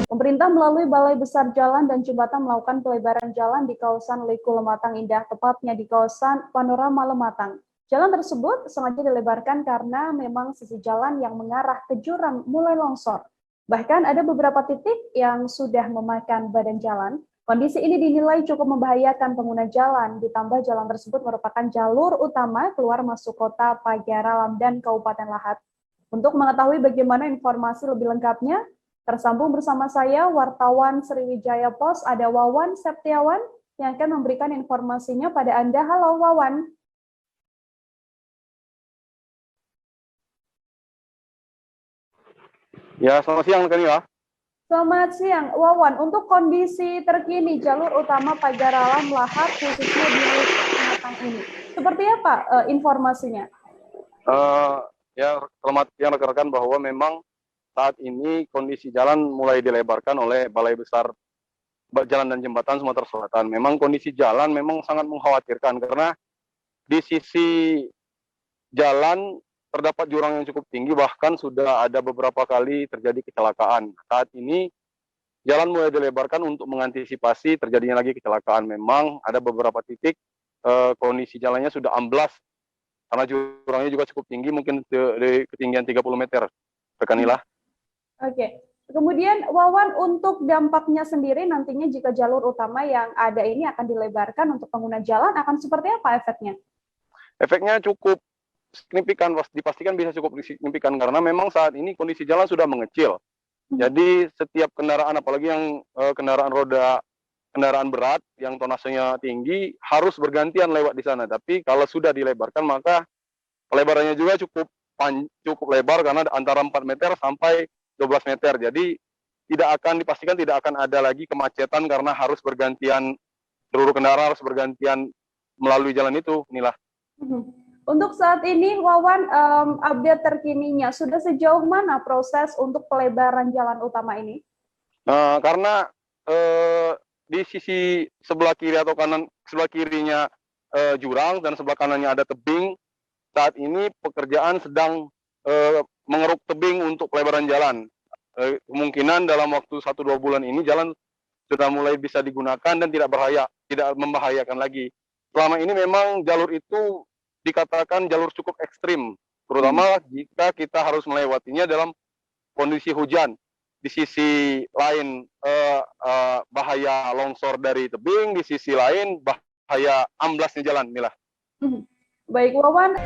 Pemerintah melalui Balai Besar Jalan dan Jembatan melakukan pelebaran jalan di kawasan Liku Lematang Indah, tepatnya di kawasan Panorama Lematang. Jalan tersebut sengaja dilebarkan karena memang sisi jalan yang mengarah ke jurang mulai longsor. Bahkan ada beberapa titik yang sudah memakan badan jalan. Kondisi ini dinilai cukup membahayakan pengguna jalan, ditambah jalan tersebut merupakan jalur utama keluar masuk kota Pagaralam dan Kabupaten Lahat. Untuk mengetahui bagaimana informasi lebih lengkapnya, tersambung bersama saya, wartawan Sriwijaya Pos, ada Wawan Septiawan yang akan memberikan informasinya pada Anda. Halo Wawan. Ya, selamat siang Kanila. Selamat siang, Wawan. Untuk kondisi terkini jalur utama Pagaralam Lahat khususnya di Lematang ini, seperti apa informasinya? Ya, selamat siang rekan-rekan, bahwa memang saat ini kondisi jalan mulai dilebarkan oleh Balai Besar Jalan dan Jembatan Sumatera Selatan. Memang kondisi jalan memang sangat mengkhawatirkan karena di sisi jalan terdapat jurang yang cukup tinggi, bahkan sudah ada beberapa kali terjadi kecelakaan. Saat ini jalan mulai dilebarkan untuk mengantisipasi terjadinya lagi kecelakaan. Memang ada beberapa titik kondisi jalannya sudah amblas karena jurangnya juga cukup tinggi, mungkin di ketinggian 30 meter. Rekanila. Oke. Kemudian Wawan, untuk dampaknya sendiri nantinya jika jalur utama yang ada ini akan dilebarkan untuk pengguna jalan, akan seperti apa efeknya? Efeknya cukup signifikan, dipastikan bisa cukup signifikan karena memang saat ini kondisi jalan sudah mengecil. Jadi setiap kendaraan, apalagi yang kendaraan berat yang tonasenya tinggi, harus bergantian lewat di sana. Tapi kalau sudah dilebarkan, maka lebarannya juga cukup lebar karena antara 4 meter sampai 12 meter. Jadi dipastikan tidak akan ada lagi kemacetan karena harus bergantian, seluruh kendaraan harus bergantian melalui jalan itu. Inilah. Untuk saat ini, Wawan, update terkininya, sudah sejauh mana proses untuk pelebaran jalan utama ini? Karena di sisi sebelah kiri atau kanan, sebelah kirinya jurang dan sebelah kanannya ada tebing. Saat ini pekerjaan sedang mengeruk tebing untuk pelebaran jalan. Kemungkinan dalam waktu 1-2 bulan ini jalan sudah mulai bisa digunakan dan tidak membahayakan lagi. Selama ini memang jalur itu dikatakan jalur cukup ekstrim, terutama jika kita harus melewatinya dalam kondisi hujan. Di sisi lain bahaya longsor dari tebing, di sisi lain bahaya amblasnya jalan. Inilah. Baik, Wawan.